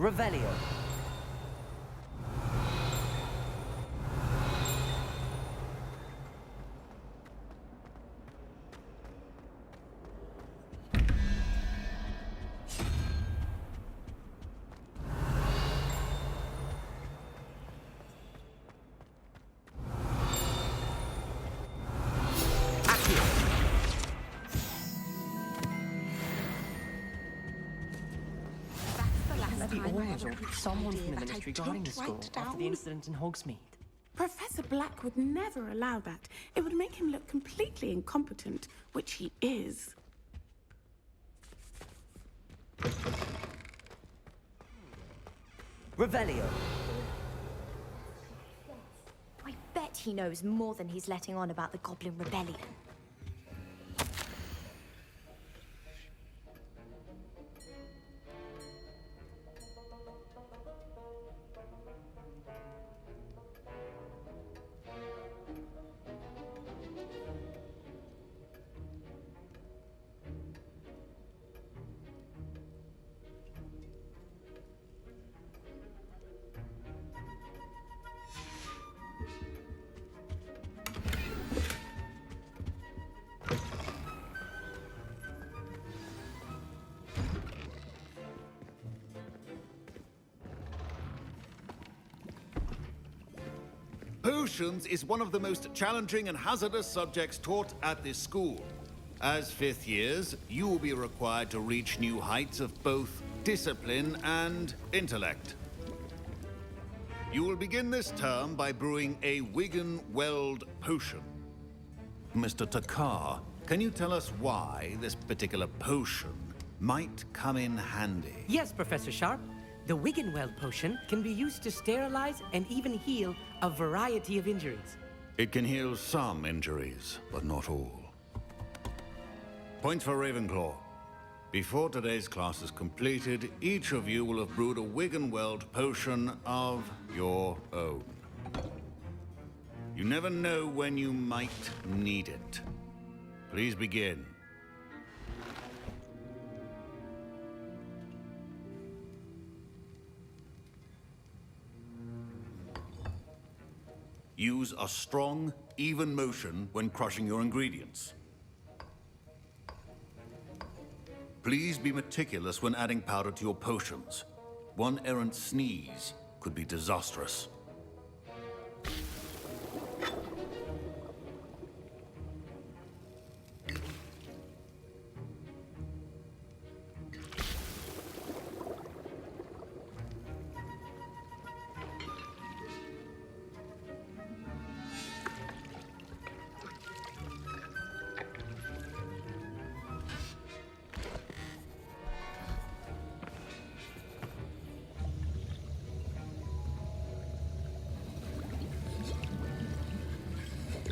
Revelio. Someone from the Ministry guarding the school after the incident in Hogsmeade. Professor Black would never allow that. It would make him look completely incompetent, which he is. Revelio. I bet he knows more than he's letting on about the Goblin Rebellion. Potions is one of the most challenging and hazardous subjects taught at this school. As fifth years, you will be required to reach new heights of both discipline and intellect. You will begin this term by brewing a Wiggenweld potion. Mr. Takar, can you tell us why this particular potion might come in handy? Yes, Professor Sharp. The Wiggenweld potion can be used to sterilize and even heal a variety of injuries. It can heal some injuries, but not all. Points for Ravenclaw. Before today's class is completed, each of you will have brewed a Wiggenweld potion of your own. You never know when you might need it. Please begin. Use a strong, even motion when crushing your ingredients. Please be meticulous when adding powder to your potions. One errant sneeze could be disastrous.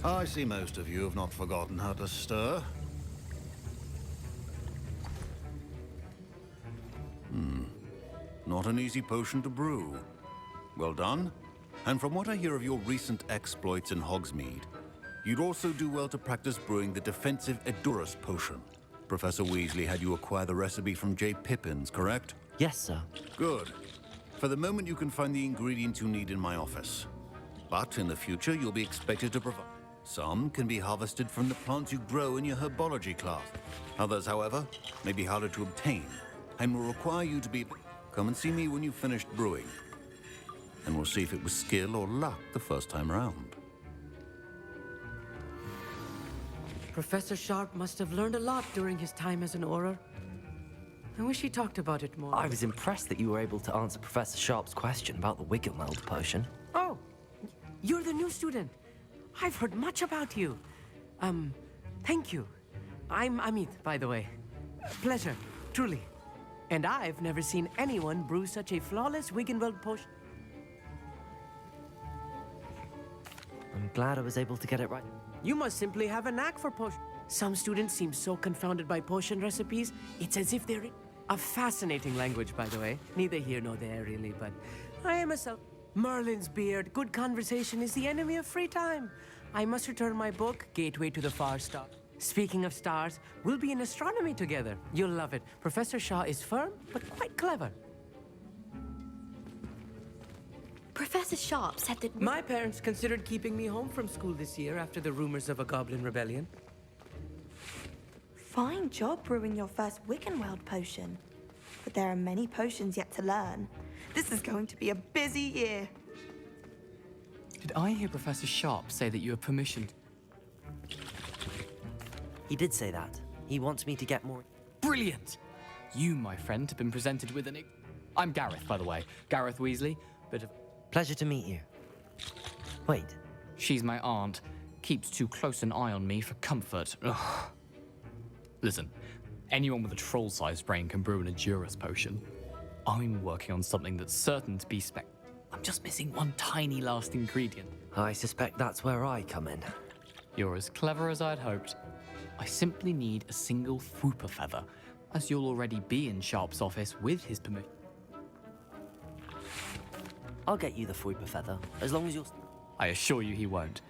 I see most of you have not forgotten how to stir. Not an easy potion to brew. Well done. And from what I hear of your recent exploits in Hogsmeade, you'd also do well to practice brewing the defensive Edurus potion. Professor Weasley had you acquire the recipe from J. Pippins, correct? Yes, sir. Good. For the moment, you can find the ingredients you need in my office. But in the future, you'll be expected to provide. Some can be harvested from the plants you grow in your herbology class. Others, however, may be harder to obtain and will require you to be... Come and see me when you've finished brewing. And we'll see if it was skill or luck the first time around. Professor Sharp must have learned a lot during his time as an Auror. I wish he talked about it more. I was impressed that you were able to answer Professor Sharp's question about the Wiggenweld potion. Oh, you're the new student. I've heard much about you. Thank you. I'm Amit, by the way. Pleasure, truly. And I've never seen anyone brew such a flawless Wiggenweld potion. I'm glad I was able to get it right. You must simply have a knack for potion. Some students seem so confounded by potion recipes, it's as if they're in a fascinating language, by the way. Neither here nor there, really, but I am a self... Merlin's beard, good conversation is the enemy of free time. I must return my book, Gateway to the Far Star. Speaking of stars, we'll be in astronomy together. You'll love it. Professor Shaw is firm, but quite clever. Professor Sharp said that... My parents considered keeping me home from school this year after the rumors of a goblin rebellion. Fine job brewing your first Wiccanworld potion. But there are many potions yet to learn. This is going to be a busy year. Did I hear Professor Sharp say that you have permission? He did say that. He wants me to get more... Brilliant! You, my friend, have been presented with an... I'm Gareth, by the way. Gareth Weasley. Bit of... Pleasure to meet you. Wait, She's my aunt. Keeps too close an eye on me for comfort. Ugh. Listen, anyone with a troll-sized brain can brew an Edurus potion. I'm working on something that's certain to be I'm just missing one tiny last ingredient. I suspect that's where I come in. You're as clever as I'd hoped. I simply need a single Fwooper feather, as you'll already be in Sharp's office with his permission. I'll get you the Fwooper feather, as long as you're... I assure you he won't.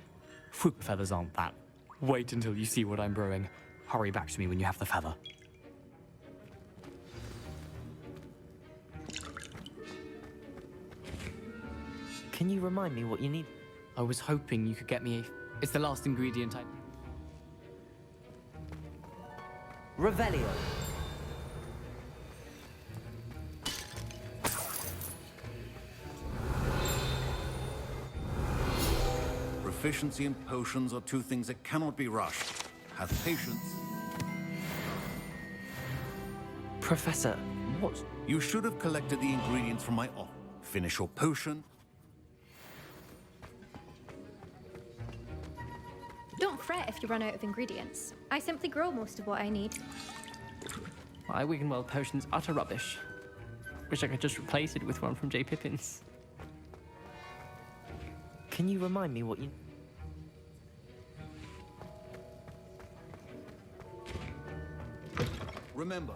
Fwooper feathers aren't that. Wait until you see what I'm brewing. Hurry back to me when you have the feather. Can you remind me what you need? I was hoping you could get me a... It's the last ingredient I... Revelio. Proficiency in potions are two things that cannot be rushed. Have patience. Professor, what? You should have collected the ingredients from my office. Finish your potion. Don't fret if you run out of ingredients. I simply grow most of what I need. My Wiggenweld potion's utter rubbish. Wish I could just replace it with one from J. Pippin's. Can you remind me what you... Remember,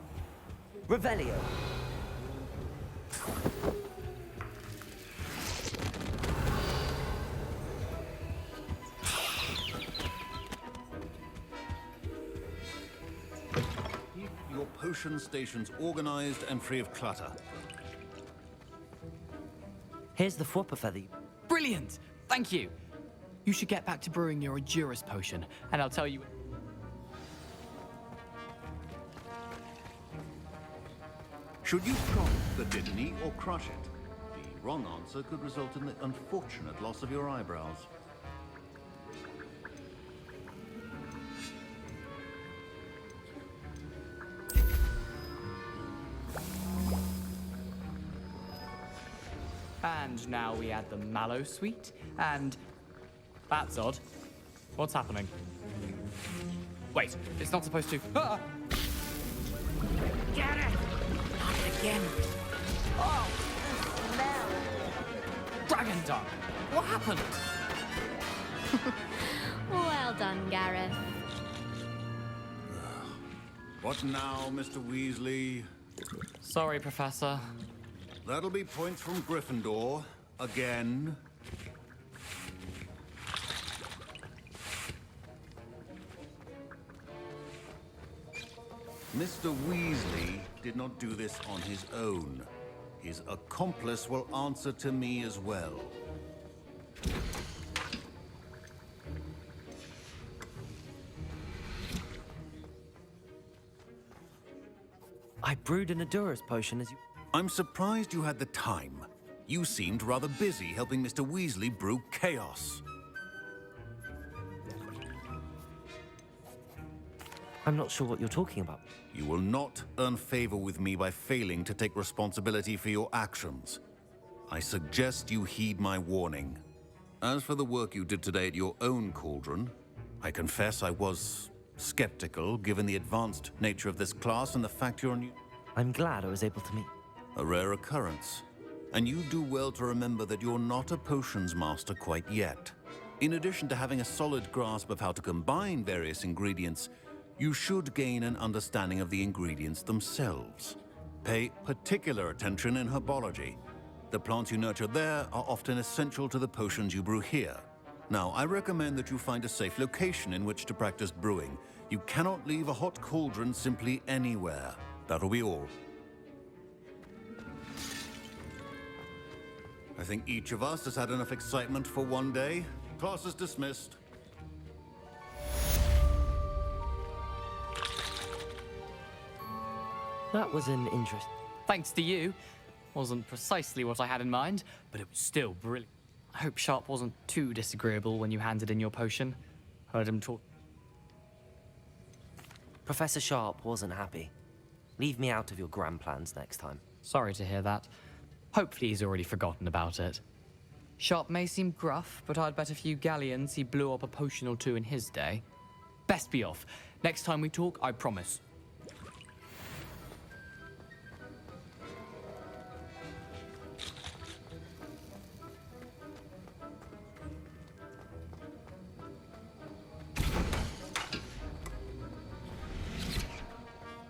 Revelio. keep your potion stations organized and free of clutter. Here's the Fwooper feather. Brilliant! Thank you! You should get back to brewing your Edurus potion, and I'll tell you... Should you prompt the Dittany or crush it? The wrong answer could result in the unfortunate loss of your eyebrows. And now we add the Mallow Sweet, and... That's odd. What's happening? Wait, it's not supposed to... Ah! Get it! Not again. Oh! Dragon Dung! What happened? Well done, Gareth. What now, Mr. Weasley? Sorry, Professor. That'll be points from Gryffindor. Again. Mr. Weasley did not do this on his own. His accomplice will answer to me as well. I brewed an Edurus potion as you... I'm surprised you had the time. You seemed rather busy helping Mr. Weasley brew chaos. I'm not sure what you're talking about. You will not earn favor with me by failing to take responsibility for your actions. I suggest you heed my warning. As for the work you did today at your own cauldron, I confess I was skeptical given the advanced nature of this class and the fact you're new. I'm glad I was able to meet... A rare occurrence. And you do well to remember that you're not a potions master quite yet. In addition to having a solid grasp of how to combine various ingredients, you should gain an understanding of the ingredients themselves. Pay particular attention in herbology. The plants you nurture there are often essential to the potions you brew here. Now, I recommend that you find a safe location in which to practice brewing. You cannot leave a hot cauldron simply anywhere. That'll be all. I think each of us has had enough excitement for one day. Class is dismissed. That was an interest. Thanks to you. Wasn't precisely what I had in mind, but it was still brilliant. I hope Sharp wasn't too disagreeable when you handed in your potion. Heard him talk. Professor Sharp wasn't happy. Leave me out of your grand plans next time. Sorry to hear that. Hopefully he's already forgotten about it. Sharp may seem gruff, but I'd bet a few galleons he blew up a potion or two in his day. Best be off. Next time we talk, I promise,